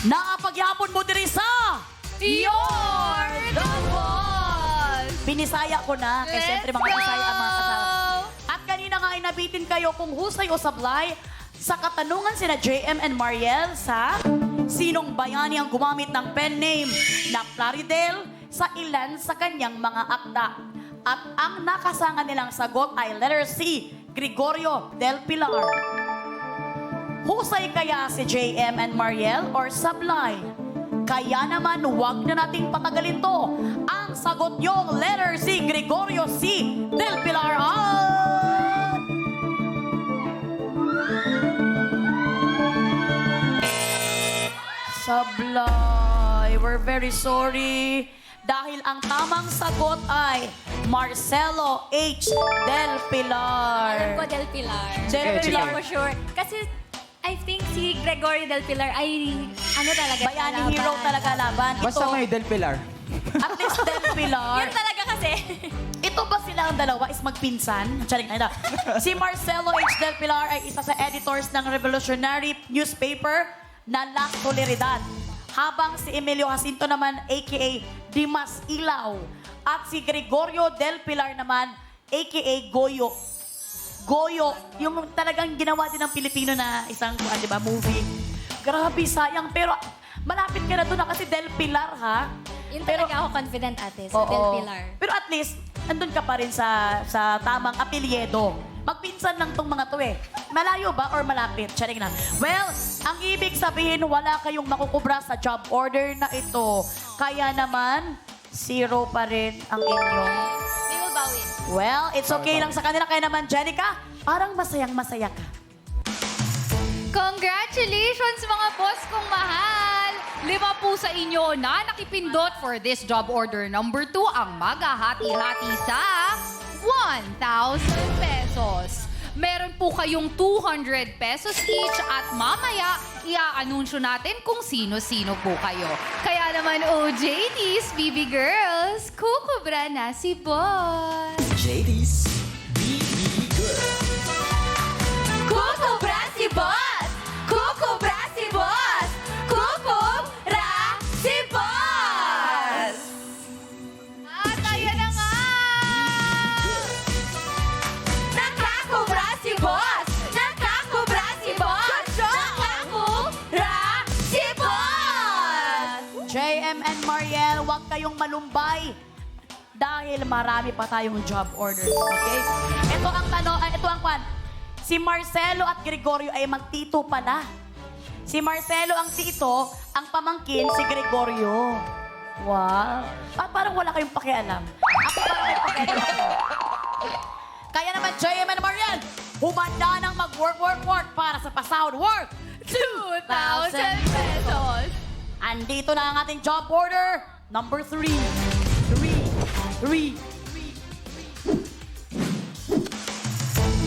Naapagyapon mo diri sa Your the Boss! Binisaya ko na. Kasi siyempre mga Bisaya ang mga kasama. At kanina nga ay nabitin kayo kung husay o sablay sa katanungan sina JM and Mariel sa sinong bayani ang gumamit ng pen name na Plaridel sa ilan sa kanyang mga akda. At ang nakasanga nilang sagot ay letter C, Gregorio del Pilar. Husay kaya si JM and Mariel or sablay? Kaya naman, huwag na nating patagalin to. Ang sagot niyong letter C, Gregorio C. del Pilar ay... Sablay. We're very sorry. Dahil ang tamang sagot ay Marcelo H. del Pilar. Alam ko Del Pilar. Del Pero Pilar. hindi ako sure. Kasi I think si Gregorio Del Pilar ay ano talaga Bayani kalaban. hero talaga laban. Basta Ito, may Del Pilar. at least del Pilar. Yun talaga kasi. Ito ba silang dalawa is magpinsan? Charing, ay na. Si Marcelo H. del Pilar ay isa sa editors ng revolutionary newspaper na La Solidaridad. Habang si Emilio Jacinto naman, a.k.a. Dimas Ilaw. At si Gregorio del Pilar naman, a.k.a. Goyo. Goyo, yung talagang ginawa din ng Pilipino na isang, di ba, movie. Grabe, sayang. Pero malapit ka na doon na kasi Del Pilar, ha? Yun Pero- talaga ako confident ate sa Oo. Del Pilar. Pero at least, andun ka pa rin sa tamang apelyedo. Magpinsan lang tong mga to eh. Malayo ba or malapit? Charing na. Well, ang ibig sabihin, wala kayong makukubra sa job order na ito. Kaya naman, 0 pa rin ang inyong... We will bawi. Well, it's okay lang sa kanila. Kaya naman, Jenica, parang masayang-masaya ka. Congratulations mga boss kong mahal! 5 po sa inyo na nakipindot for this job order number 2 ang maghahati-hati sa 1,000 pesos. Meron po kayong 200 pesos each at mamaya ia-anunsyo natin kung sino-sino po kayo. Kaya naman, OJTs, BB Girls, kukubra na si boss. JD's BB Girl. Kukubra si boss! Kukubra si boss! Kukubra si boss! At ayan na nga! Nakakubra si boss! Nakakubra si boss! Nakakubra si boss! JM and Mariel, huwag kayong malumbay dahil marami pa tayong job orders, okay? Ito ang tanong, ito ang kwan. Si Marcelo at Gregorio ay magtito pa na. Si Marcelo ang tito, ang pamangkin si Gregorio. Wow. Parang wala kayong pakialam. Ako parang may pakialam. Kaya naman, JM and Mariel, humanda ng mag-work para sa pasahod work. 2,000 pesos! Andito na ang ating job order, number 3. 3.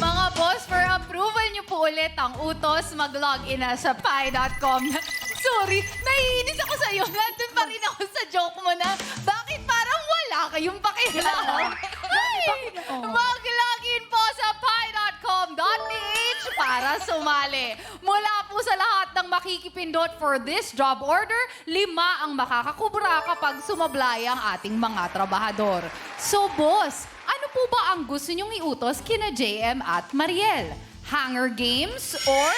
Mga boss, for approval niyo po ulit ang utos, mag-login na sa pi.com. Sorry, naiinis ako sa'yo. Nandun pa rin ako sa joke mo na, bakit parang wala kayong pakialam? Ay, mag-login po sa pi.com.ph para sumali. Mula po sa lahat ng makikipindot for this job order, 5 ang makakakubra kapag sumablay ang ating mga trabahador. So boss, ano po ba ang gusto niyong iutos kina JM at Mariel? Hunger Games or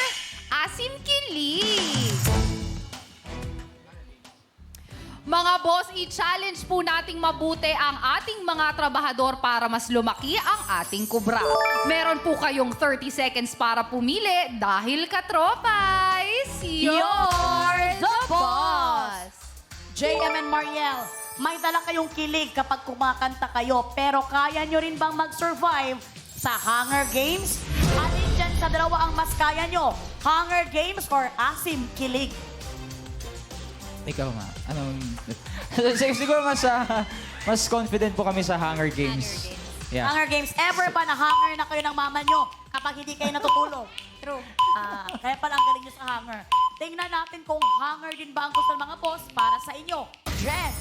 Asim Kilig? Mga boss, i-challenge po nating mabuti ang ating mga trabahador para mas lumaki ang ating kubra. Meron po kayong 30 seconds para pumili dahil katropay, You're the boss! JM and Mariel, may dala kayong kilig kapag kumakanta kayo, pero kaya nyo rin bang mag-survive sa Hunger Games? Alin dyan sa dalawa ang mas kaya nyo? Hunger Games or Asim Kilig? Ikaw nga. Anong... Siguro mas confident po kami sa Hunger Games. Yeah. Hunger Games, ever ba na-hunger na kayo ng mama nyo kapag hindi kayo natutulog? True. Kaya pala ang galing nyo sa hunger. Tingnan natin kung hunger din ba ang gusto ng mga boss para sa inyo. Jen!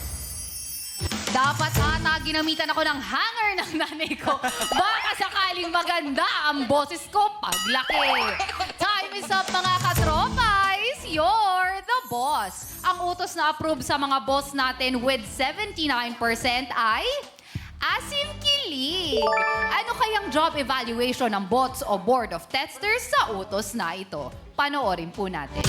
Dapat ata ginamitan ako ng hanger ng nanay ko. Baka sakaling maganda ang boses ko paglaki. Time is up mga katropay. You're the boss. Ang utos na approve sa mga boss natin with 79% ay Asim Kilig. Ano kayang job evaluation ng bots o board of testers sa utos na ito? Panoorin po natin.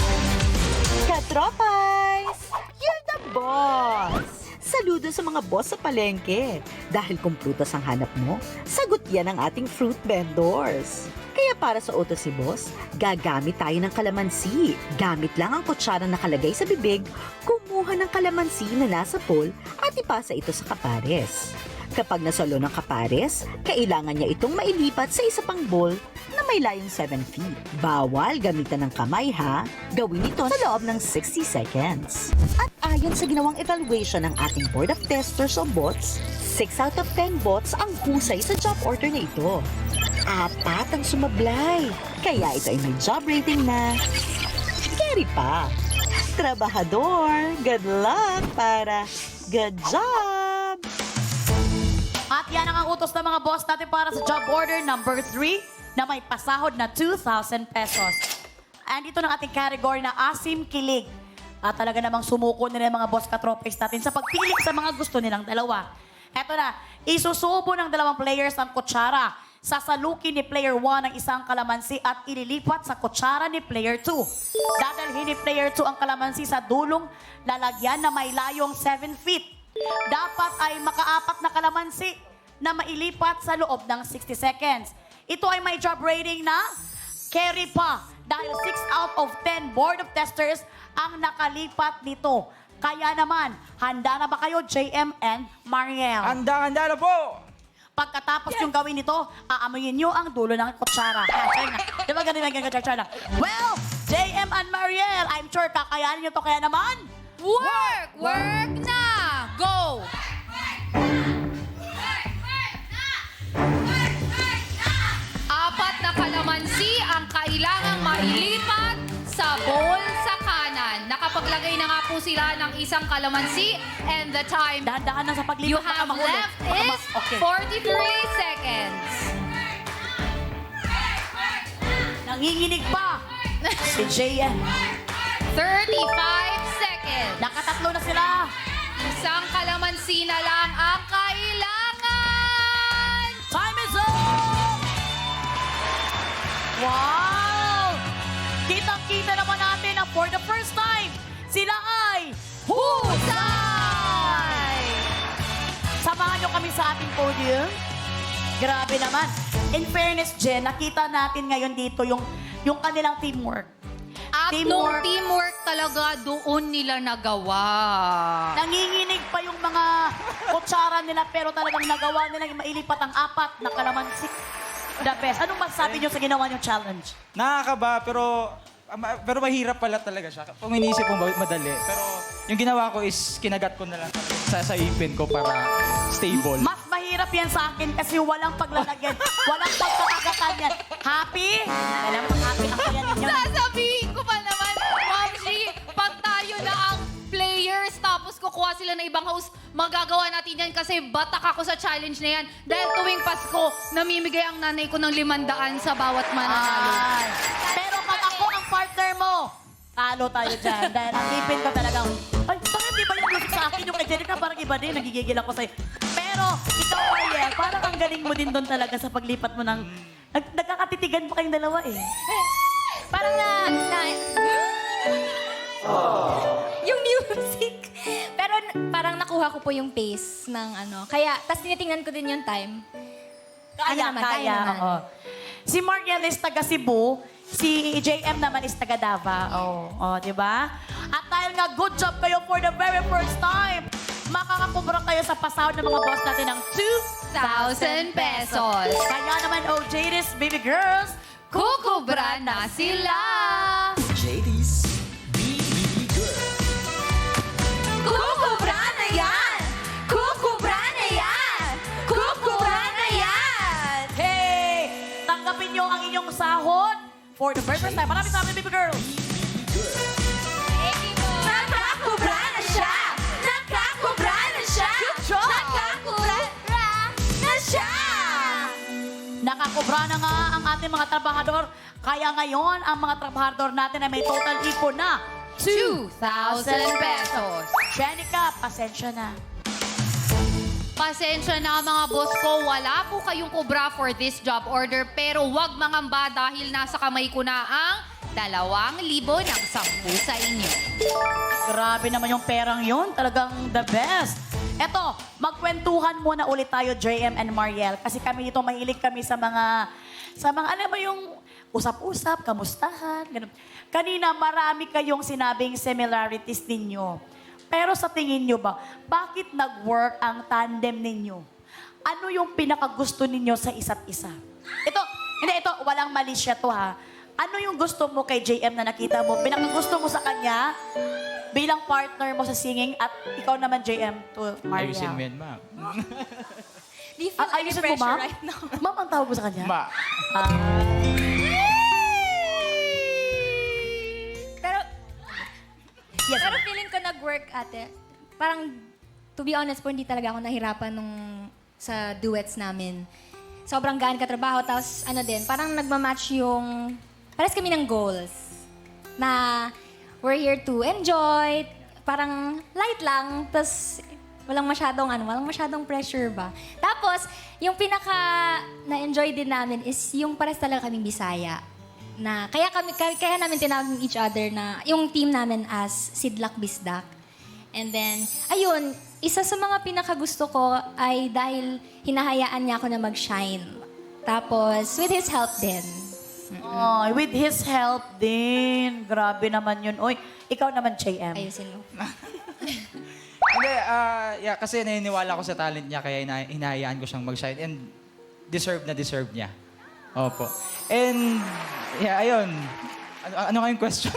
Katropais! You're the boss! Saludo sa mga boss sa palengke. Dahil kung prutas ang hanap mo, sagot yan ng ating fruit vendors. Kaya para sa utos si boss, gagamit tayo ng kalamansi. Gamit lang ang kutsara na nakalagay sa bibig, kumuha ng kalamansi na nasa bowl at ipasa ito sa kapares. Kapag nasalo ng kapares, kailangan niya itong mailipat sa isa pang bowl na may layong 7 feet. Bawal gamitan ng kamay ha. Gawin ito sa loob ng 60 seconds. At ayon sa ginawang evaluation ng ating Board of Testers o bots, 6 out of 10 bots ang husay sa job order na ito. 4 ang sumablay. Kaya ito ay may job rating na carry pa. Trabahador, good luck para good job! At yan ang utos ng mga boss natin para sa job order number 3 na may pasahod na 2,000 pesos. And ito ng ating category na Asim Kilig. At talaga namang sumuko nila yung mga boss katropes natin sa pagpili sa mga gusto nilang dalawa. Eto na, isusubo ng dalawang players ang kutsara. Sasalukin ni player 1 ang isang kalamansi at ililipat sa kutsara ni player 2. Dadalhin ni player 2 ang kalamansi sa dulong lalagyan na may layong 7 feet. Dapat ay makaapat na kalamansi na mailipat sa loob ng 60 seconds. Ito ay may job rating na carry pa dahil 6 out of 10 board of testers ang nakalipat nito. Kaya naman, handa na ba kayo, JM and Mariel? Handa na po! Pagkatapos yung gawin nito, aamuyin nyo ang dulo ng kutsara. Di ba ganun lang yung kutsara? Well, JM and Mariel, I'm sure kakayanin nyo to. Kaya naman, Work! Work na! Go! Apat na kalamansi ang kailangang mailipat sa bowl sa kanan. Nakapaglagay na nga po sila ng isang kalamansi and the time dahan-dahan na sa paglipat. you baka have mahulog. left Baka is okay. 43 seconds. Nanginginig pa si JM. 35 seconds. Nakatatlo na sila. Isang kalamansi na lang ang kailangan. Time is up! Wow! Kitang-kita naman natin na for the first time, sila ay husay! Samahan nyo kami sa ating podium. Grabe naman. In fairness, Jen, nakita natin ngayon dito yung kanilang teamwork. At nung teamwork talaga doon nila nagawa. Nanginginig pa yung mga kutsara nila pero talagang nagawa nilang mailipat ang apat na kalamansi. The best. Anong masasabi nyo sa ginawa nyo challenge? Nakakaba, pero mahirap pala talaga siya. Kung inisip mo madali. Pero yung ginawa ko is kinagat ko na lang sa ipin ko para stable. Mas mahirap yan sa akin kasi walang paglalagyan. Walang pagkakagatan yan. Happy? Alam mo, happy ang kaya ninyo. Sasabihin ko pa naman, Ma'am G, pag tayo na ang players tapos kukuha sila ng ibang host, magagawa natin yan kasi batak ako sa challenge na yan. Dahil tuwing Pasko, namimigay ang nanay ko ng 500 sa bawat mananalo. Ay. Pero pag ako ang partner mo, talo tayo dyan. Dahil ang ipin ko talagang, ay, bakit di ba yung music sa akin? Yung kay Jerica parang iba din, nagigigil ako sa'yo. Pero ikaw, Ariel, parang ang galing mo din doon talaga sa paglipat mo ng... Nagkakatitigan pa kayong dalawa eh. Parang yung music. Pero parang nakuha ko po yung pace ng ano. Kaya, tas tinitingnan ko din yung time. Kaya, Ano naman, kaya. kaya naman. Oo. Si Mariel is taga Cebu, si JM naman is taga Davao. Oh, di ba? At dahil nga good job kayo for the very first time, makakakubra kayo sa pasahod ng mga boss natin ng 1,000 pesos. Kaya naman, oh, JD's baby girls, Kukubra na sila! JD's BB Girl. Kukubra na yan! Kukubra na yan! Kukubra na yan! hey! Tanggapin nyo ang inyong sahod for the very first time. Maraming salamat, baby girls. Nakakubra na siya! Nakakubra na siya! Nakakubra na siya! Nakakubra na nga ang ating mga trabahador. Kaya ngayon, ang mga trabahador natin ay may total ipon na 2,000 pesos. Jenica, pasensya na. Pasensya na mga boss ko, wala po kayong kubra for this job order pero wag mangamba dahil nasa kamay ko na ang 2,000 ng 10 sa inyo. Grabe naman yung perang yun. Talagang the best. Eto, magkwentuhan muna ulit tayo, JM and Mariel. Kasi kami dito, mahilig kami sa mga, alam mo yung usap-usap, kamustahan, ganun. Kanina, marami kayong sinabing similarities ninyo. Pero sa tingin nyo ba, bakit nag-work ang tandem ninyo? Ano yung pinakagusto ninyo sa isa't isa? Ito, walang mali siya to ha. Ano yung gusto mo kay JM na nakita mo? Pinakagusto mo sa kanya bilang partner mo sa singing at ikaw naman JM to Maria. Ayusin mo yan, ma'am. Do you feel any Ayusin mo, pressure ma'am? right now? Ma'am, ang tawag mo sa kanya? Ma. Pero, Yes, pero ma'am. feeling ko nag-work, ate. Parang, to be honest po, hindi talaga ako nahirapan sa duets namin. Sobrang gaan katrabaho, tapos ano din, parang nagmamatch yung, pares kami ng goals. Na, we're here to enjoy, parang light lang, tapos walang masyadong pressure ba. Tapos, yung pinaka na-enjoy din namin is yung pares talaga kaming Bisaya. Na kaya namin tinawag each other na yung team namin as Sidlak Bisdak. And then, ayun, isa sa mga pinakagusto ko ay dahil hinahayaan niya ako na mag-shine. Tapos, with his help din. Oh, with his help din. Grabe naman yun. Oy, ikaw naman, JM. Ayusin mo. Hindi, kasi naniniwala ko sa talent niya kaya hinahayaan ko siyang mag-shine and deserve niya. Opo. And, ayun. Ano nga yung question?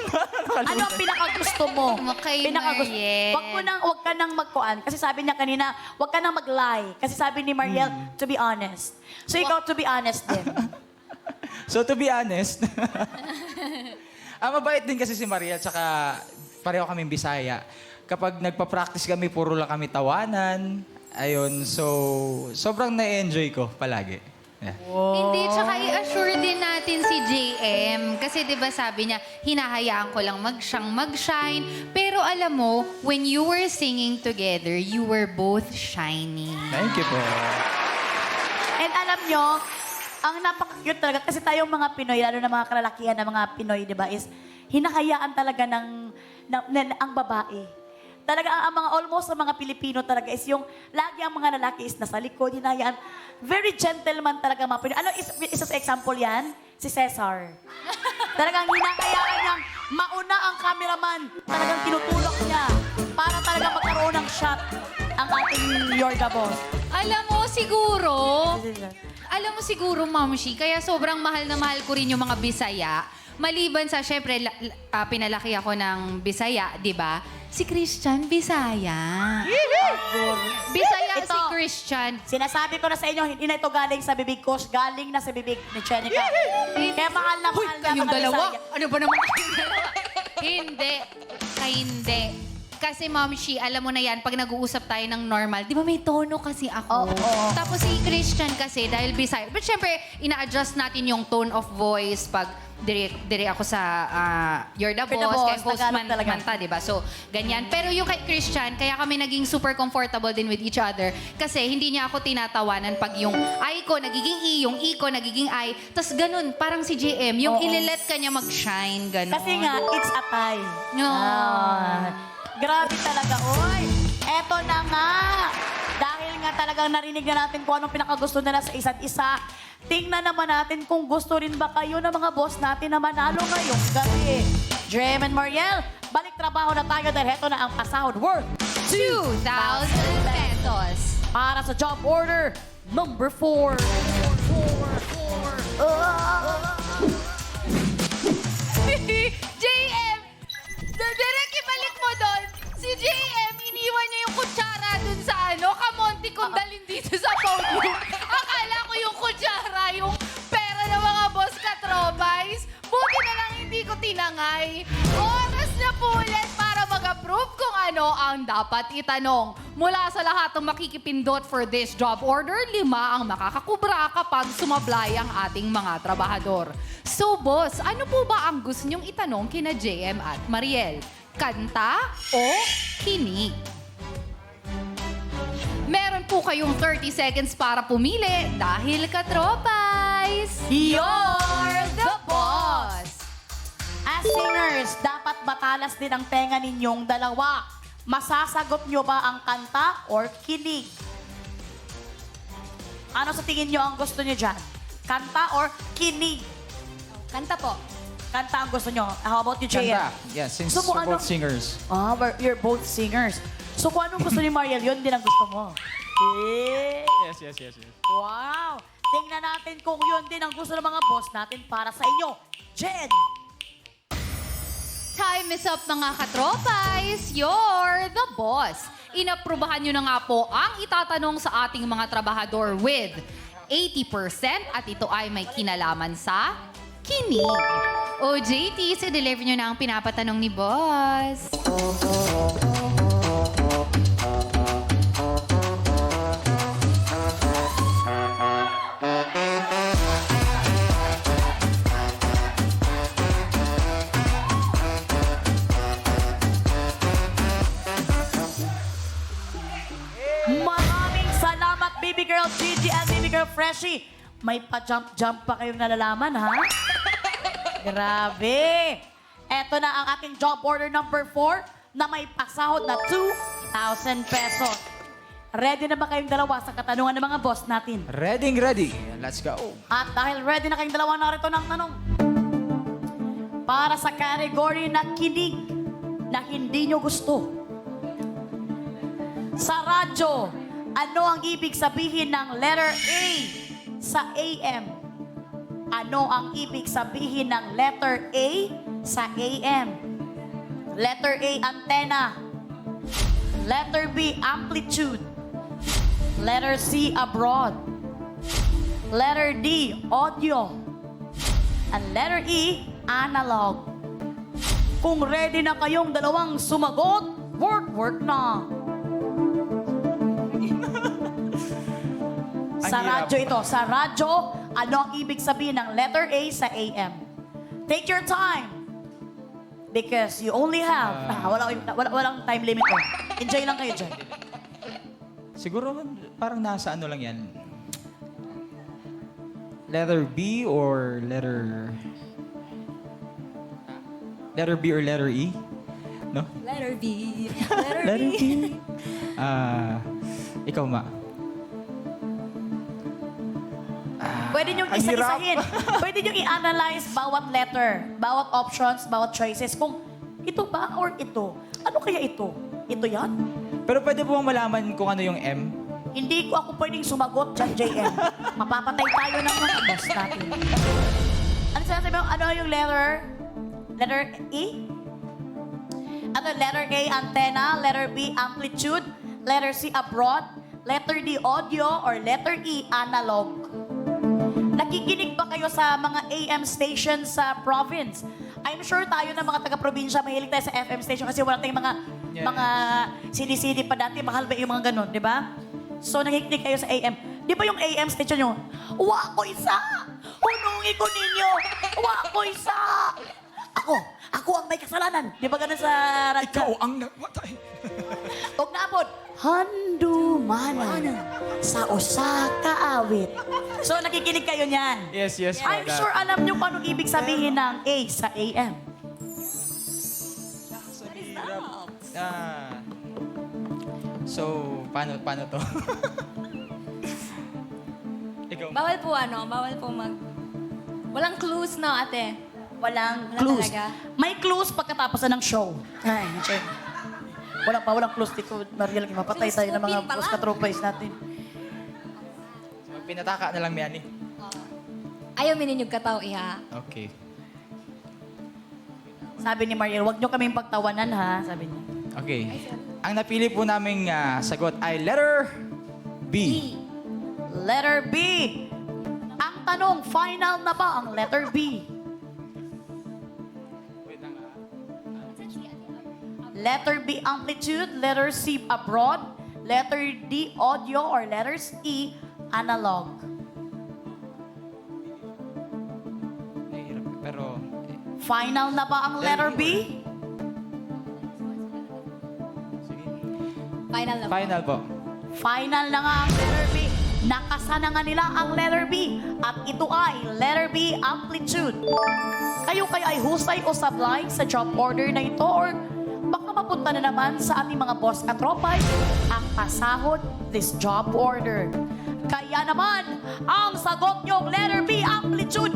Ano ang pinakagusto mo? Kay Mariel. Wag ka nang magkuan. Kasi sabi niya kanina, wag ka nang mag-lie. Kasi sabi ni Mariel, to be honest. So ikaw, to be honest din. So to be honest, mabait din kasi si Maria, tsaka pareho kaming Bisaya. Kapag nagpa-practice kami, puro lang kami tawanan. Ayun, so sobrang na-enjoy ko palagi. Yeah. Hindi, tsaka i-assure din natin si JM. Kasi di ba sabi niya, hinahayaan ko lang siyang mag-shine. Pero alam mo, when you were singing together, you were both shining. Thank you po. And alam nyo, ang napaka-cute talaga, kasi tayong mga Pinoy, lalo na mga kalalakihan na mga Pinoy, di ba, is hinahayaan talaga ang babae. Talaga, ang mga almost sa mga Pilipino talaga is yung lagi ang mga lalaki is nasa likod, hinahayaan. Very gentleman talaga mga Pinoy. Ano, isa sa example yan? Si Cesar. Talagang hinahayaan niyang mauna ang cameraman. Talagang tinutulak niya para talaga magkaroon ng shot ang ating You're the Boss. Alam mo siguro, Mamshi, kaya sobrang mahal na mahal ko rin yung mga Bisaya. Maliban sa, syempre, pinalaki ako ng Bisaya, di ba? Si Christian, Bisaya. Bisaya Ito. si Christian. Sinasabi ko na sa inyo, hindi na ito galing sa bibig ko, galing na sa bibig ni Jenica. Kaya mahal na mahal na Kayong mga dalawa? Bisaya. Ano ba naman kayong dalawa? Hindi. Kasi, Mamshi, alam mo na yan, pag nag-uusap tayo ng normal, di ba may tono kasi ako? Oo. Tapos si Christian kasi, dahil Bisaya. But syempre, ina-adjust natin yung tone of voice pag dire ako sa You're the You're the Boss, Boss, kay host Tagalog talaga. manta, di ba? So, ganyan. Pero yung kay Christian, kaya kami naging super comfortable din with each other kasi hindi niya ako tinatawanan pag yung I ko nagiging E, yung E ko nagiging I. Tapos ganun, parang si JM, yung Oo. ililet ka niya mag-shine, ganun. Kasi nga, it's a tie. No. Grabe talaga. Oy, eto na nga. Dahil nga talagang narinig na natin kung anong pinakagusto nila sa isa't isa, tingnan naman natin kung gusto rin ba kayo ng mga boss natin na manalo ngayong gabi. Jem and Mariel, balik trabaho na tayo dahil eto na ang pasahod worth 2,000 pesos. para sa job order number 4. JM! Direk, ibalik mo doon. Si JM, iniwan niya yung kutsara dun sa kamonti kong dalhin dito sa podium. Akala ko yung kutsara, yung pera ng mga boss katrobais. Buti na lang hindi ko tinangay. Oras na po ulit para mag-approve kung ano ang dapat itanong. Mula sa lahat ng makikipindot for this job order, 5 ang makakakubra kapag sumablay ang ating mga trabahador. So, boss, ano po ba ang gusto niyong itanong kina JM at Mariel? kanta o kinig? Meron po kayong 30 seconds para pumili dahil katropais, You're the boss! As singers, dapat matalas din ang tenga ninyong dalawa. Masasagot nyo ba ang kanta or kinig? Ano sa tingin nyo ang gusto nyo dyan? Kanta or kinig? Kanta po. Kanta ang gusto nyo. How about you, JM? Kanta. Yeah, since So, kung we're both ano- singers. You're both singers. So kung anong gusto ni Mariel, yun din ang gusto mo. Eh. Yes. Wow! Tingnan natin kung yun din ang gusto ng mga boss natin para sa inyo. Jen! time is up mga katropais. You're the boss. Inaprubahan nyo na nga po ang itatanong sa ating mga trabahador with 80% at ito ay may kinalaman sa kinig. O JT, deliver nyo na ang pinapatanong ni boss. Maraming salamat, Baby Girl Gigi and Baby Girl Freshie. May pa-jump-jump pa kayong nalalaman, ha? Grabe! Eto na ang ating job order number 4 na may pasahod na 2,000 pesos. Ready na ba kayong dalawa sa katanungan ng mga boss natin? Ready. Let's go. At dahil ready na kayong dalawa, narito ng tanong. Para sa category na kinig na hindi nyo gusto. Sa radyo, ano ang ibig sabihin ng letter A sa AM? Ano ang ibig sabihin ng letter A sa AM? Letter A, antenna. Letter B, amplitude. Letter C, abroad. Letter D, audio. And letter E, analog. Kung ready na kayong dalawang sumagot, work na. Sa Ang hirap. radyo ito. Sa radyo, ano ang ibig sabihin ng letter A sa AM? Take your time. Because you only have... walang time limit. Enjoy lang kayo dyan. Siguro parang nasa ano lang yan. Letter B or letter... Letter B or letter E? No? Letter B. Letter B. Ikaw, Ma. Pwede niyong Ang hirap. isa-isahin. Pwede niyong i-analyze bawat letter, bawat options, bawat choices. Kung ito ba or ito? Ano kaya ito? Ito yan? Pero pwede po bang malaman kung ano yung M? Hindi ko ako pwedeng sumagot dyan, JM. Mapapatay tayo ng mga boss natin. Ano sinasabi mo? Ano yung letter? Letter E? Ano, letter A, antenna. Letter B, amplitude. Letter C, abroad. Letter D, audio. Or letter E, analog. Nakikinig ba kayo sa mga AM stations sa province? I'm sure tayo na mga taga-probinsya, mahilig tayo sa FM station kasi wala tayong mga CD-CD pa dati. Mahal ba yung mga ganun, di ba? So, nakikinig kayo sa AM. Di ba yung AM station nyo? Uwa ko isa! Hunungi ko ninyo! Uwa ko isa! Ako ang may kasalanan. Di ba ganun sa radyo? ang nagmatay. Huwag na abot. Handumanan sa usa ka awit. So, nakikinig kayo niyan. Yes. I'm sure alam niyo kung anong ibig sabihin ng A sa AM. So, paano to? Ikaw, Ma. Bawal po Walang clues, no, ate? Walang Wala clues. talaga. May clues pagkatapos na ng show. Ay, okay. Walang clues dito. Mariel, mapatay tayo ng mga Clues, boss pala. katropais natin. Pinataka na lang niya ni. Ayaw mininyog kataw, iha. Okay. Sabi ni Mariel, huwag niyo kaming pagtawanan, ha? Sabi niya. Okay. Ang napili po naming sagot ay letter B. Letter B. Ang tanong, final na ba ang letter B? Letter B, amplitude. Letter C, abroad. Letter D, audio. Or letters E, analog. Nahihirap, pero Final na ba ang letter B? Final na po. Final po. Final na nga ang letter B. Nakasa na nga nila ang letter B. At ito ay letter B, amplitude. Kayo kaya ay husay o sablay sa job order na ito or baka mapunta na naman sa ating mga boss katropay ang pasahod this job order. Kaya naman, ang sagot niyong letter B, amplitude,